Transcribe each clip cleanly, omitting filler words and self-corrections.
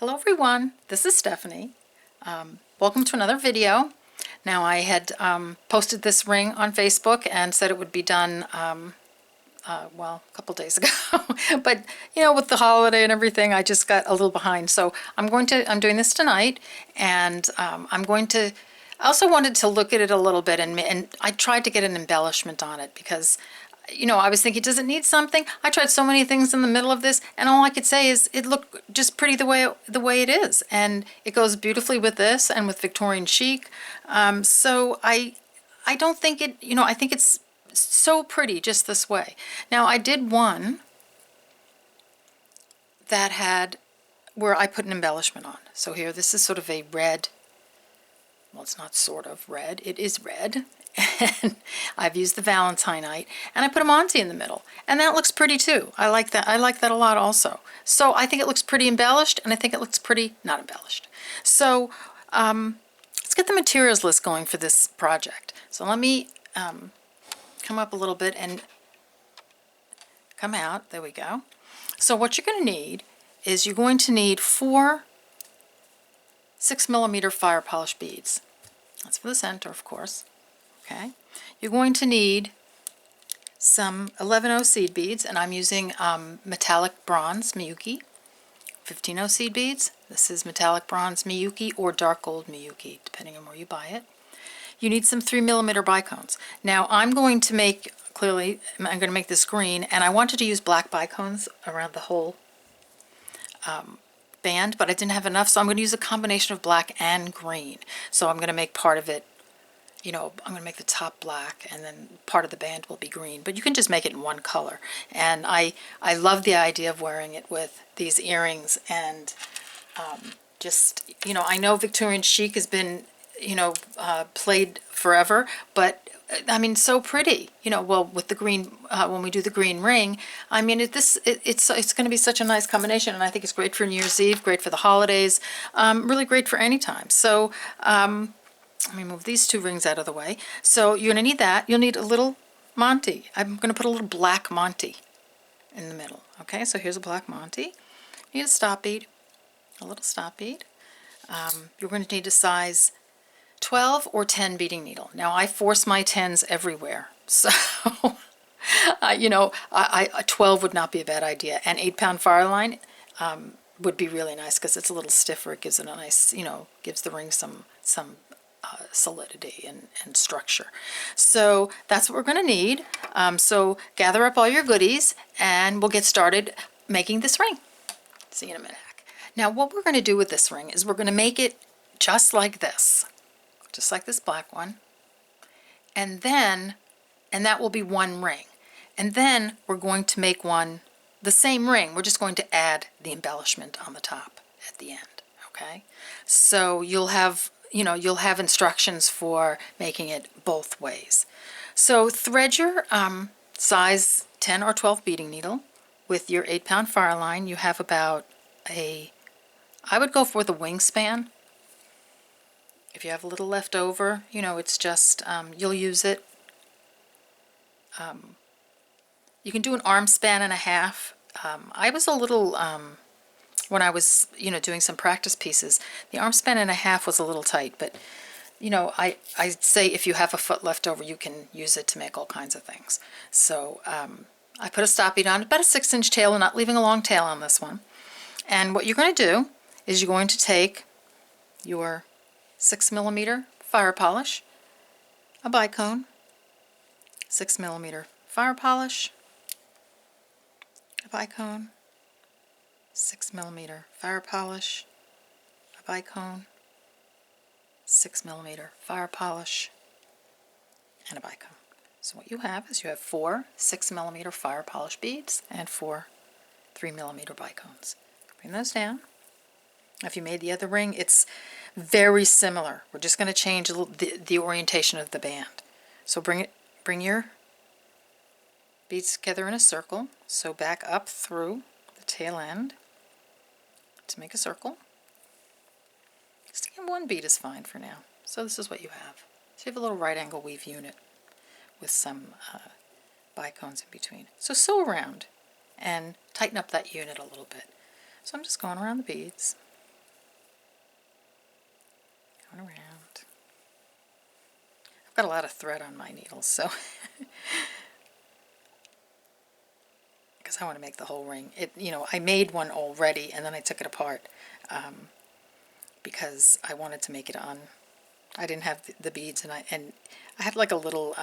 Hello everyone, this is Stephanie. Welcome to another video. Now I had posted this ring on Facebook and said it would be done, well, a couple days ago. But, you know, with the holiday and everything, I just got a little behind. So I'm doing this tonight, and I also wanted to look at it a little bit, and I tried to get an embellishment on it because, you know, I was thinking, does it need something? I tried so many things in the middle of this, and all I could say is it looked just pretty the way it is, and it goes beautifully with this and with Victorian chic. So I don't think it, you know, I think it's so pretty just this way. Now I did one that had where I put an embellishment on. So here, this is sort of a red. Well, it's not sort of red, it is red. And I've used the Valentineite, and I put a Montee in the middle, and that looks pretty too. I like that. I like that a lot also. So I think it looks pretty embellished, and I think it looks pretty not embellished. So let's get the materials list going for this project. So let me come up a little bit and come out. There we go. So what you're going to need is you're going to need 4 6mm fire polished beads. That's for the center, of course. Okay. You're going to need some 11/0 seed beads, and I'm using metallic bronze Miyuki. 15/0 seed beads. This is metallic bronze Miyuki or dark gold Miyuki, depending on where you buy it. You need some 3mm bicones. Now I'm going to make, clearly, I'm going to make this green, and I wanted to use black bicones around the whole band, but I didn't have enough, so I'm going to use a combination of black and green. So I'm going to make part of it, you know, I'm going to make the top black, and then part of the band will be green, but you can just make it in one color. And I love the idea of wearing it with these earrings, and just, you know, I know Victorian chic has been, you know, played forever, but I mean, so pretty, you know, well, with the green, when we do the green ring, I mean, it's going to be such a nice combination, and I think it's great for New Year's Eve, great for the holidays, really great for any time. So, let me move these 2 rings out of the way. So you're going to need that. You'll need a little Montee. I'm going to put a little black Montee in the middle. Okay, so here's a black Montee. You need a stop bead, a little stop bead. You're going to need a size 12 or 10 beading needle. Now I force my 10s everywhere, so you know, a 12 would not be a bad idea. And 8-pound Fireline would be really nice because it's a little stiffer. It gives it a nice, you know, gives the ring some solidity and structure. So that's what we're going to need. So gather up all your goodies, and we'll get started making this ring. See you in a minute. Now what we're going to do with this ring is we're going to make it just like this black one, and that will be one ring. And then we're going to make the same ring. We're just going to add the embellishment on the top at the end. Okay, so you'll have instructions for making it both ways. So thread your size 10 or 12 beading needle with your 8-pound Fireline. You have about I would go for the wingspan. If you have a little left over, you know, it's just, you'll use it. You can do an arm span and a half. I was a little, when I was, you know, doing some practice pieces, the arm span and a half was a little tight, but, you know, I'd say if you have a foot left over, you can use it to make all kinds of things. So I put a stop bead on, about a 6-inch tail, and not leaving a long tail on this one. And what you're going to do is you're going to take your 6mm fire polish, a bicone, 6mm fire polish, a bicone, 6mm fire polish, a bicone, 6mm fire polish, and a bicone. So what you have is you have 4 6mm fire polish beads and 4 3mm bicones. Bring those down. If you made the other ring, it's very similar. We're just going to change the orientation of the band. So bring your beads together in a circle. So back up through the tail end to make a circle. Just 1 bead is fine for now. So this is what you have. So you have a little right angle weave unit with some bicones in between. So sew around and tighten up that unit a little bit. So I'm just going around the beads. Going around. I've got a lot of thread on my needles, so because I want to make the whole ring. I made one already and then I took it apart because I wanted to make it on. I didn't have the beads, and I had like a little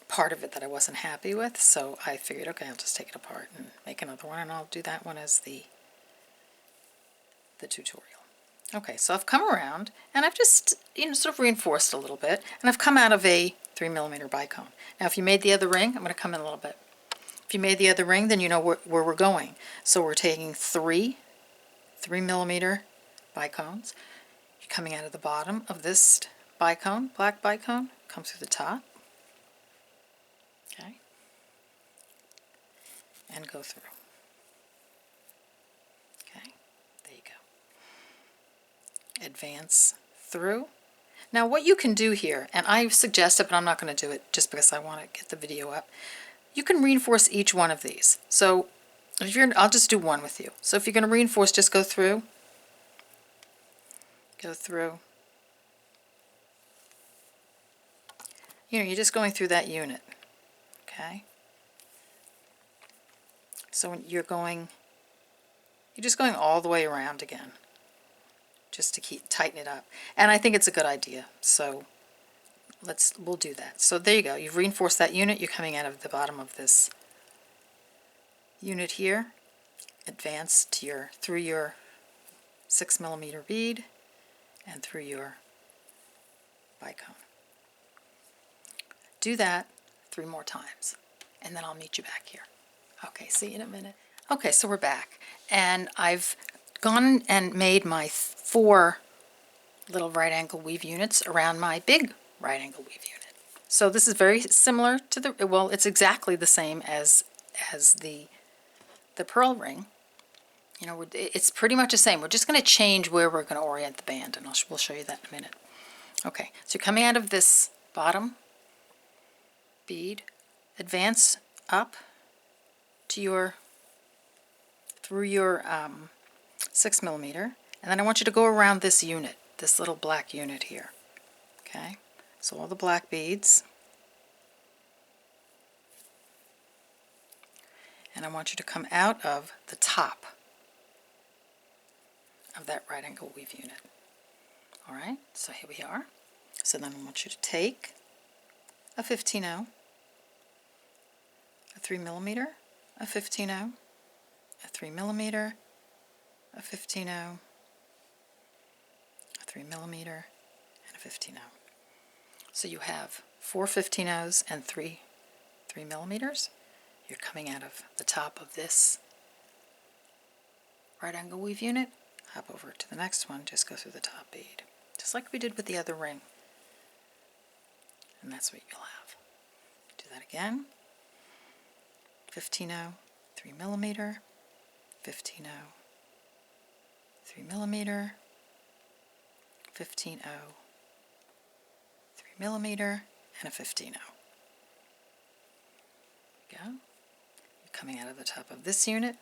part of it that I wasn't happy with, so I figured, okay, I'll just take it apart and make another one, and I'll do that one as the tutorial. Okay, so I've come around and I've just sort of reinforced a little bit, and I've come out of a 3mm bicone. Now if you made the other ring, I'm going to come in a little bit. If you made the other ring, then you know where we're going. So we're taking 3mm bicones. You're coming out of the bottom of this bicone, black bicone, come through the top. Okay. And go through. Okay, there you go. Advance through. Now what you can do here, and I suggest it, but I'm not going to do it just because I want to get the video up. You can reinforce each one of these. So if I'll just do one with you. So if you're going to reinforce, just go through. Go through. You're just going through that unit. Okay. So when you're just going all the way around again, just to tighten it up. And I think it's a good idea. So we'll do that. So there you go. You've reinforced that unit. You're coming out of the bottom of this unit here. Advance to through your 6mm bead and through your bicone. Do that 3 more times, and then I'll meet you back here. Okay, see you in a minute. Okay, so we're back, and I've gone and made my 4 little right angle weave units around my big right angle weave unit. So this is very similar to well, it's exactly the same as the pearl ring. It's pretty much the same. We're just going to change where we're going to orient the band, and we'll show you that in a minute. Okay, so you're coming out of this bottom bead, advance up to through your 6mm, and then I want you to go around this unit, this little black unit here. Okay, so all the black beads, and I want you to come out of the top of that right angle weave unit. Alright, so here we are. So then I want you to take a 15-0, a 3mm, a 15-0, a 3mm, a 15-0, a 3mm, and a 15-0. So you have 4 15-0s and 3 3mm. You're coming out of the top of this right angle weave unit, hop over to the next one, just go through the top bead, just like we did with the other ring. And that's what you'll have. Do that again. 15-0, 3mm, 15-0, 3mm, 15-0, 3mm, and a 15-0. Go. You're coming out of the top of this unit,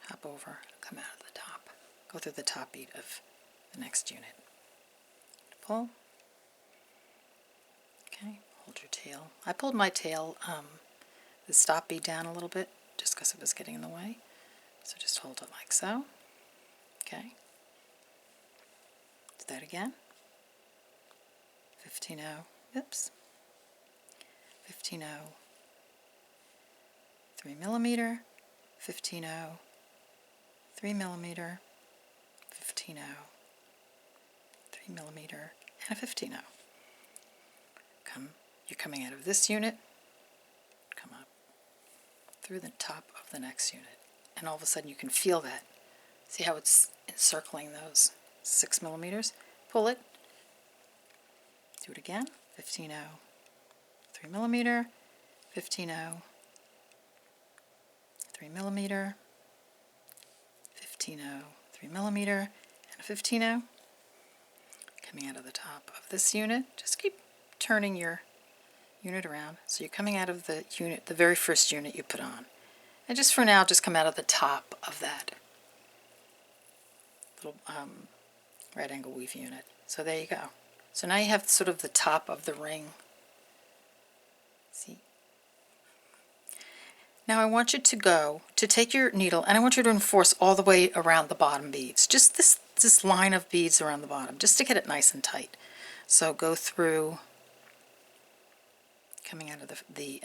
hop over, come out of the top, go through the top bead of the next unit. Pull. Okay, hold your tail. I pulled my tail, the stop bead down a little bit, just because it was getting in the way. So just hold it like so. Okay. Do that again. 15-0, oops. 15-0, 3mm, 15-0, 3mm, 15-0, 3mm, and a 15-0. You're coming out of this unit, come up through the top of the next unit, and all of a sudden you can feel that. See how it's encircling those 6mm? Pull it. Do it again. 15-0, 3mm, 15-0, 3mm, 15-0, 3mm, and a 15-0. Coming out of the top of this unit, just keep turning your unit around. So you're coming out of the unit, the very first unit you put on. And just for now, just come out of the top of that little right angle weave unit. So there you go. So now you have sort of the top of the ring. See? Now I want you to take your needle, and I want you to enforce all the way around the bottom beads. Just this line of beads around the bottom, just to get it nice and tight. So go through, coming out of the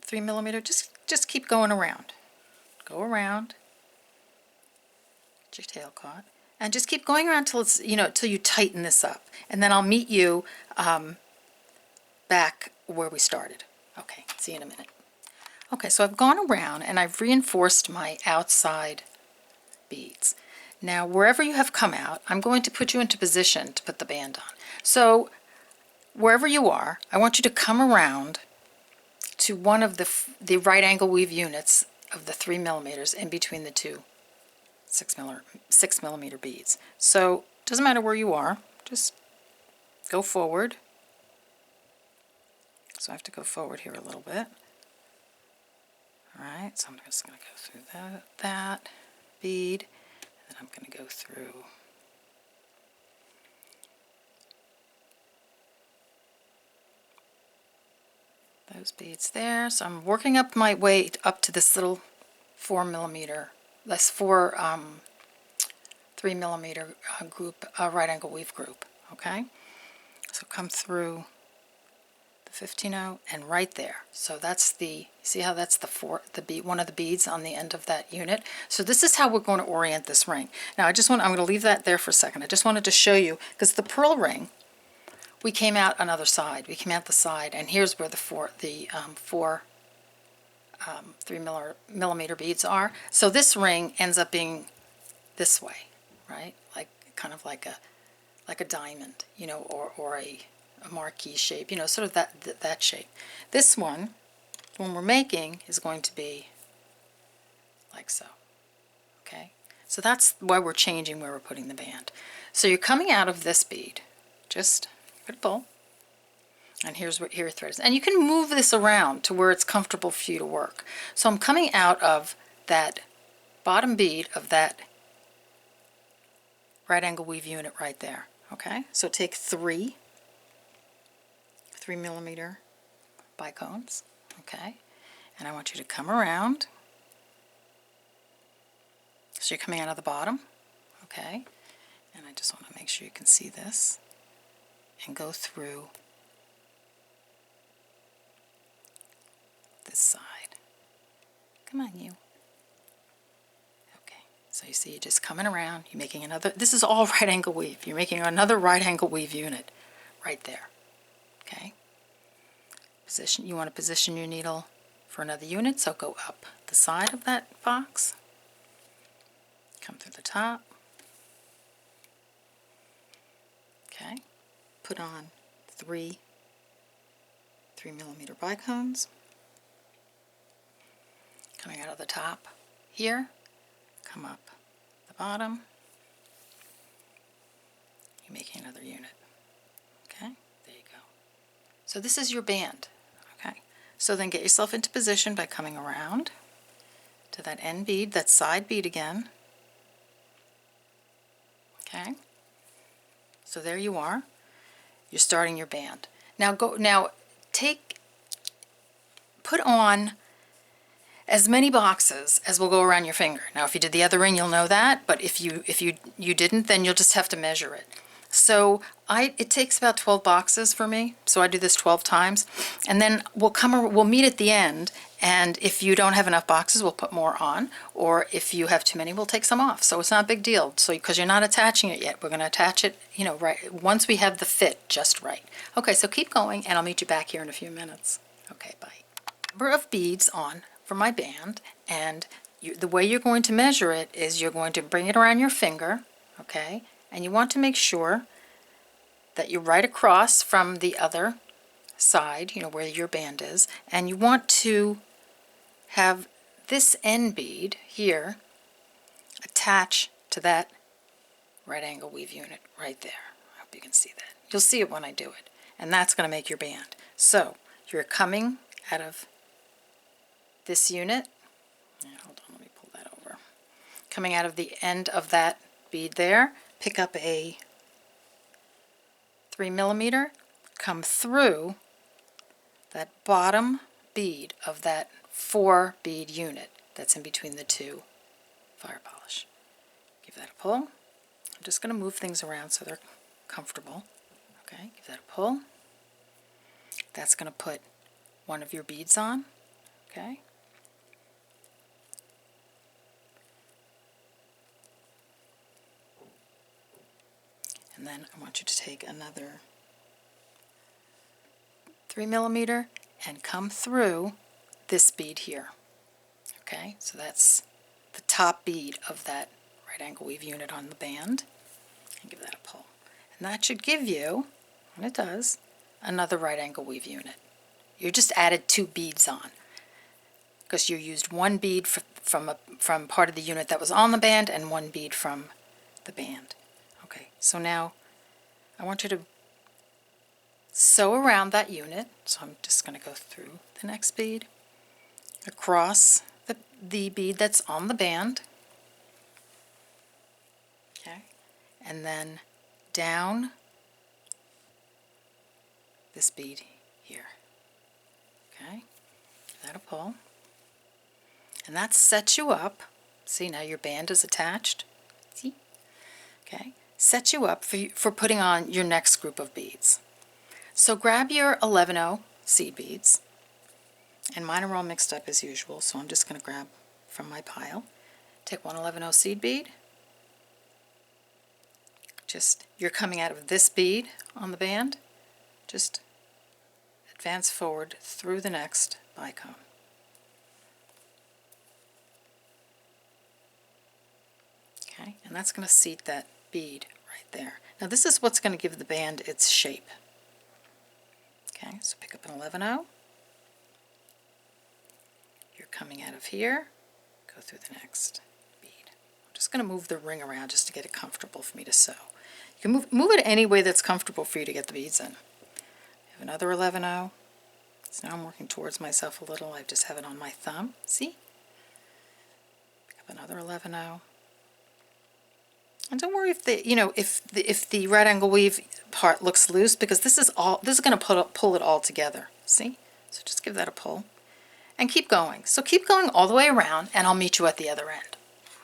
3 millimeter, just keep going around. Go around, get your tail caught, and just keep going around till it's, till you tighten this up. And then I'll meet you back where we started. Okay, see you in a minute. Okay, so I've gone around and I've reinforced my outside beads. Now, wherever you have come out, I'm going to put you into position to put the band on. So, wherever you are, I want you to come around to one of the right angle weave units of the 3 millimeters in between the two 6 millimeter beads. So, it doesn't matter where you are, just go forward. So I have to go forward here a little bit. Alright, so I'm just going to go through that bead, and then I'm going to go through those beads there. So I'm working up my way up to this little 4 millimeter, that's 3 millimeter group, right angle weave group. Okay, so come through the 15-0 and right there. So that's see how that's the bead, one of the beads on the end of that unit. So this is how we're going to orient this ring. Now I'm going to leave that there for a second. I just wanted to show you, because the pearl ring, we came out another side. We came out the side, and here's where the four 3 millimeter beads are. So this ring ends up being this way, right? Like kind of like a diamond, or a marquee shape, sort of that shape. This one, when we're making, is going to be like so. Okay, so that's why we're changing where we're putting the band. So you're coming out of this bead, just good pull, and here your thread is, and you can move this around to where it's comfortable for you to work. So I'm coming out of that bottom bead of that right angle weave unit right there. Okay, so take 3 millimeter bicones. Okay, and I want you to come around. So you're coming out of the bottom. Okay, and I just want to make sure you can see this, and go through this side. Come on, you. Okay, so you see you're just coming around, you're making another, this is all right angle weave. You're making another right angle weave unit right there. Okay, you want to position your needle for another unit, so go up the side of that box, come through the top. Okay, put on 3 millimeter bicones, coming out of the top here, come up the bottom, you're making another unit. Okay, there you go. So this is your band. Okay, so then get yourself into position by coming around to that end bead, that side bead again. Okay, so there you are. You're starting your band. Now put on as many boxes as will go around your finger. Now if you did the other ring, you'll know that, but if you didn't, then you'll just have to measure it. So it takes about 12 boxes for me, so I do this 12 times, and then we'll meet at the end, and if you don't have enough boxes, we'll put more on, or if you have too many, we'll take some off. So it's not a big deal. So because you're not attaching it yet, we're going to attach it, right once we have the fit just right. Okay, so keep going, and I'll meet you back here in a few minutes. Okay, bye. Number of beads on for my band, and the way you're going to measure it is you're going to bring it around your finger, okay, and you want to make sure that you're right across from the other side, where your band is, and you want to have this end bead here attach to that right angle weave unit right there. I hope you can see that. You'll see it when I do it, and that's going to make your band. So you're coming out of this unit, hold on, let me pull that over, coming out of the end of that bead there, pick up a 3mm, come through that bottom bead of that 4 bead unit that's in between the two fire polish. Give that a pull. I'm just going to move things around so they're comfortable. Okay, give that a pull. That's going to put one of your beads on. Okay. And then I want you to take another 3mm and come through this bead here. Okay, so that's the top bead of that right angle weave unit on the band. And give that a pull. And that should give you, when it does, another right angle weave unit. You just added 2 beads on because you used 1 bead from part of the unit that was on the band and 1 bead from the band. Okay, so now I want you to sew around that unit. So I'm just going to go through the next bead, across the bead that's on the band, okay, and then down this bead here. Okay, give that a pull. And that sets you up. See, now your band is attached. See? Okay, sets you up for putting on your next group of beads. So grab your 11/0 seed beads, and mine are all mixed up as usual, so I'm just going to grab from my pile. Take one 11/0 seed bead. You're coming out of this bead on the band. Just advance forward through the next bicone. Okay, and that's going to seat that bead right there. Now this is what's going to give the band its shape. Okay, so pick up an 11/0. You're coming out of here, go through the next bead. I'm just going to move the ring around just to get it comfortable for me to sew. You can move it any way that's comfortable for you to get the beads in. I have another 11/0. So now I'm working towards myself a little. I just have it on my thumb. See? Pick up another 11/0. And don't worry if the right angle weave part looks loose, because this is going to pull it all together. See? So just give that a pull and keep going. So keep going all the way around, and I'll meet you at the other end.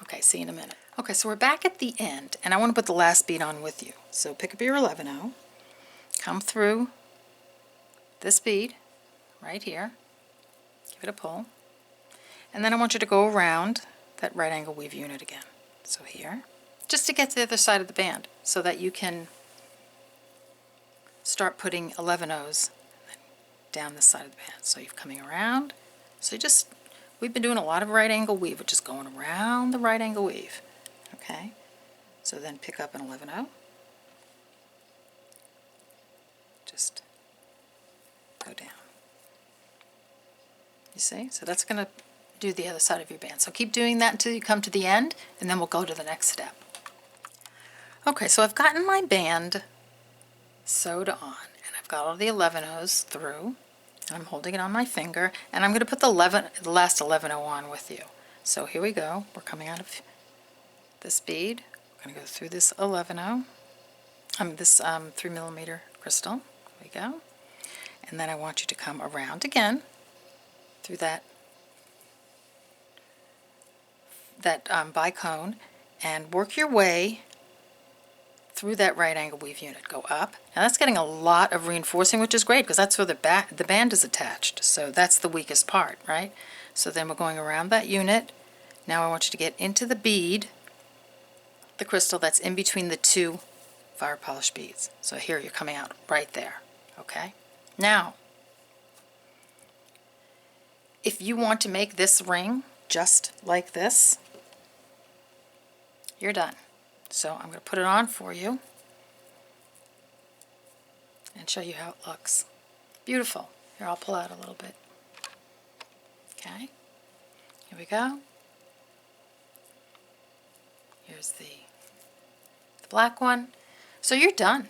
Okay, see you in a minute. Okay, so we're back at the end, and I want to put the last bead on with you. So pick up your 11/0, come through this bead right here, give it a pull, and then I want you to go around that right angle weave unit again. So here, just to get to the other side of the band so that you can start putting 11/0s down the side of the band. So you're coming around. So we've been doing a lot of right angle weave, which is going around the right angle weave. Okay, so then pick up an 11/0. Just go down. You see? So that's going to do the other side of your band. So keep doing that until you come to the end, and then we'll go to the next step. Okay, so I've gotten my band sewed on, and I've got all the 11/0s through, and I'm holding it on my finger, and I'm going to put the last 11/0 on with you. So here we go. We're coming out of this bead. We're going to go through this 11/0, this 3mm crystal. There we go. And then I want you to come around again through that bicone and work your way through that right angle weave unit. Go up. Now that's getting a lot of reinforcing, which is great because that's where the band is attached. So that's the weakest part, right? So then we're going around that unit. Now I want you to get into the bead, the crystal that's in between the two fire polished beads. So here you're coming out right there. Okay? Now, if you want to make this ring just like this, you're done. So I'm going to put it on for you and show you how it looks. Beautiful. Here, I'll pull out a little bit. Okay, here we go. Here's the black one. So you're done.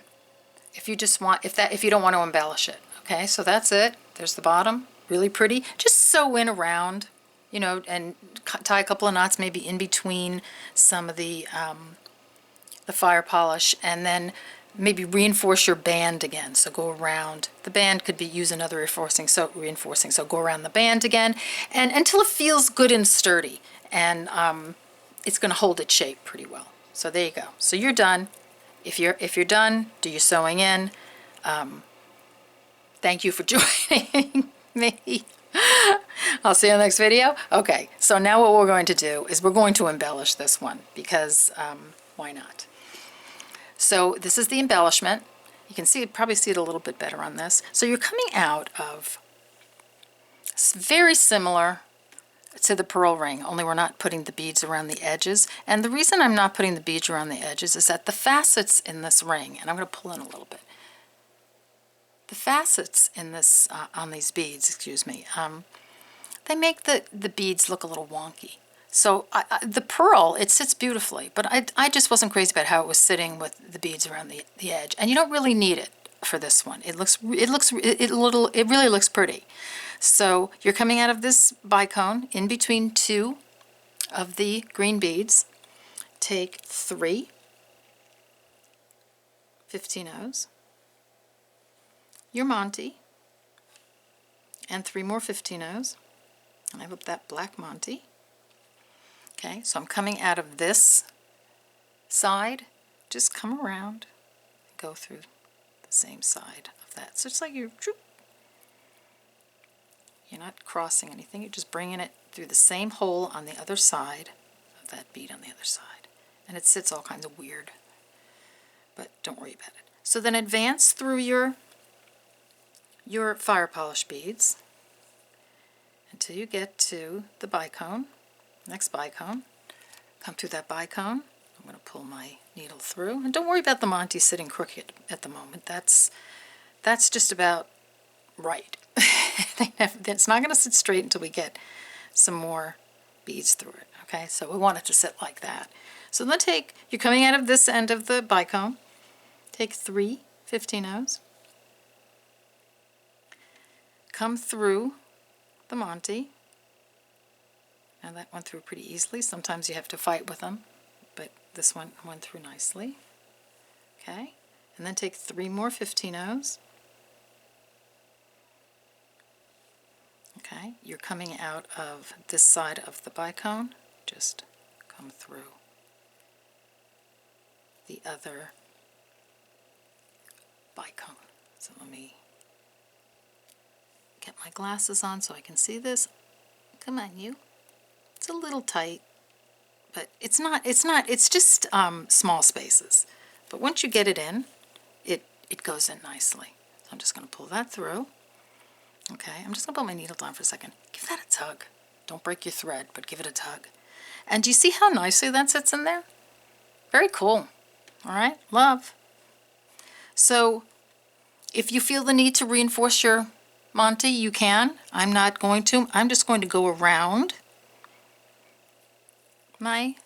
If you just want, if you don't want to embellish it. Okay, so that's it. There's the bottom, really pretty. Just sew in around, and tie a couple of knots maybe in between some of the the fire polish, and then maybe reinforce your band again. So go around. The band could be use another reinforcing. So go around the band again, and until it feels good and sturdy, and it's going to hold its shape pretty well. So there you go. So you're done. If you're done, do your sewing in. Thank you for joining me. I'll see you in the next video. Okay, so now what we're going to do is we're going to embellish this one because why not? So this is the embellishment. You can see, probably see it a little bit better on this. So you're coming out of very similar to the pearl ring, only we're not putting the beads around the edges. And the reason I'm not putting the beads around the edges is that the facets in this ring, and I'm going to pull in a little bit, the facets in this, on these beads, excuse me, they make the beads look a little wonky. So the pearl, it sits beautifully, but I just wasn't crazy about how it was sitting with the beads around the edge. And you don't really need it for this one. It really looks pretty. So you're coming out of this bicone in between two of the green beads. Take 3 15-0s, your Montee, and 3 more 15-0s, and I have that black Montee. Okay, so I'm coming out of this side, just come around, go through the same side of that. So it's like you're not crossing anything, you're just bringing it through the same hole on the other side of that bead on the other side. And it sits all kinds of weird, but don't worry about it. So then advance through your fire polish beads until you get to the bicone, next bicone. Come through that bicone. I'm going to pull my needle through, and don't worry about the Montee sitting crooked at the moment. That's just about right. It's not going to sit straight until we get some more beads through it. Okay, so we want it to sit like that. So then you're coming out of this end of the bicone, take 3 15-0s, come through the Montee. Now that went through pretty easily. Sometimes you have to fight with them, but this one went through nicely. Okay, and then take 3 more 15-0s. Okay, you're coming out of this side of the bicone, just come through the other bicone. So let me get my glasses on so I can see this. Come on, you. It's a little tight, but it's just small spaces. But once you get it in, it goes in nicely. So I'm just going to pull that through. Okay, I'm just going to put my needle down for a second. Give that a tug. Don't break your thread, but give it a tug. And do you see how nicely that sits in there? Very cool. All right, love. So if you feel the need to reinforce your Montee, you can. I'm not going to. I'm just going to go around my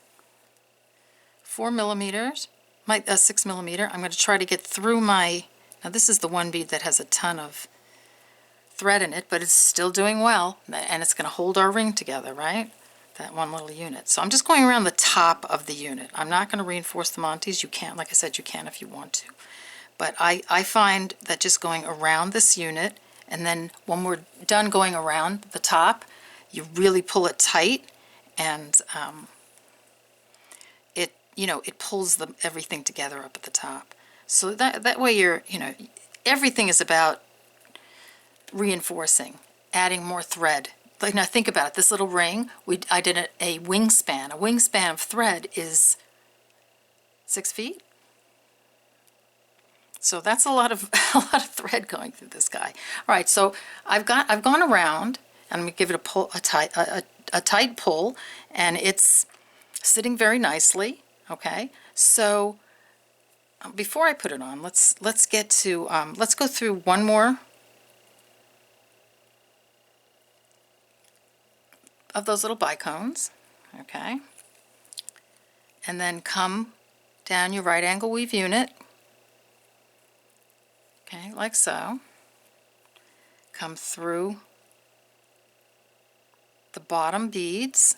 4 millimeters, my 6 millimeter. I'm going to try to get through my, now this is the one bead that has a ton of thread in it, but it's still doing well, and it's going to hold our ring together, right? That one little unit. So I'm just going around the top of the unit. I'm not going to reinforce the Montees. You can, like I said, you can if you want to. But I find that just going around this unit, and then when we're done going around the top, you really pull it tight, and it pulls everything together up at the top. So that way everything is about reinforcing, adding more thread. Like, now think about it. This little ring, I did a wingspan. A wingspan of thread is 6 feet. So that's a lot of thread going through this guy. All right, so I've gone around, and I'm going to give it a tight pull, and it's sitting very nicely. Okay, so before I put it on, let's get to let's go through one more of those little bicones. Okay, and then come down your right angle weave unit. Okay, like so. Come through the bottom beads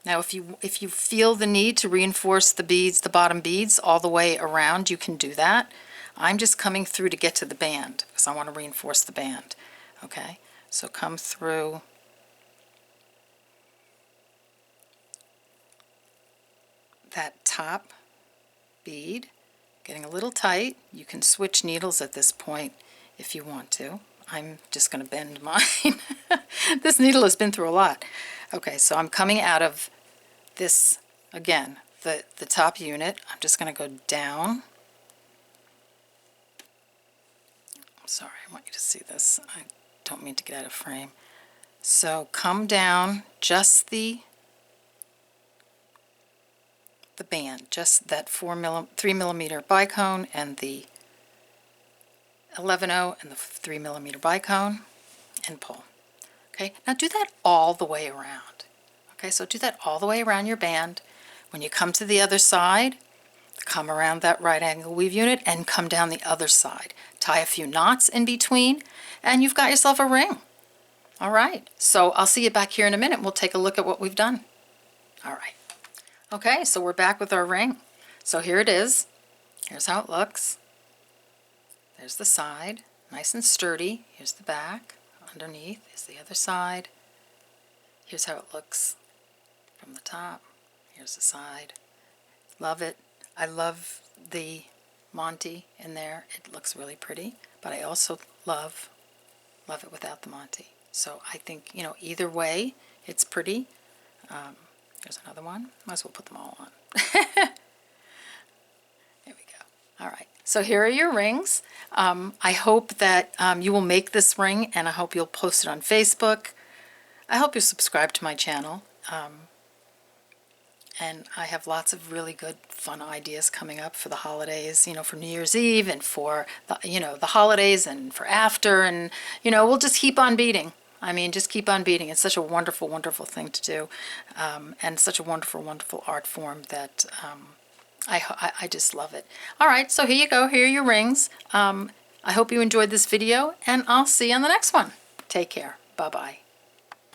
Now if you feel the need to reinforce the beads, the bottom beads all the way around, you can do that. I'm just coming through to get to the band because I want to reinforce the band. Okay, so come through that top bead, getting a little tight. You can switch needles at this point if you want to. I'm just going to bend mine. This needle has been through a lot. Okay, so I'm coming out of this, again, the top unit. I'm just going to go down. I'm sorry, I want you to see this. I don't mean to get out of frame. So come down just the band, just that 3 millimeter bicone and the 11/0 and the 3 millimeter bicone, and pull. Okay, now do that all the way around. Okay, so do that all the way around your band. When you come to the other side, come around that right angle weave unit and come down the other side. Tie a few knots in between, and you've got yourself a ring. All right, so I'll see you back here in a minute. We'll take a look at what we've done. All right. Okay, so we're back with our ring. So here it is. Here's how it looks. There's the side, nice and sturdy. Here's the back. Underneath is the other side. Here's how it looks from the top. Here's the side. Love it. I love the Montee in there. It looks really pretty, but I also love it without the Montee. So I think, you know, either way, it's pretty. Here's another one. Might as well put them all on. There we go. All right. So here are your rings. I hope that you will make this ring, and I hope you'll post it on Facebook. I hope you'll subscribe to my channel. And I have lots of really good, fun ideas coming up for the holidays, you know, for New Year's Eve and for, the holidays and for after. And, we'll just keep on beading. I mean, just keep on beading. It's such a wonderful, wonderful thing to do, and such a wonderful, wonderful art form that I just love it. All right, so here you go. Here are your rings. I hope you enjoyed this video, and I'll see you on the next one. Take care. Bye-bye.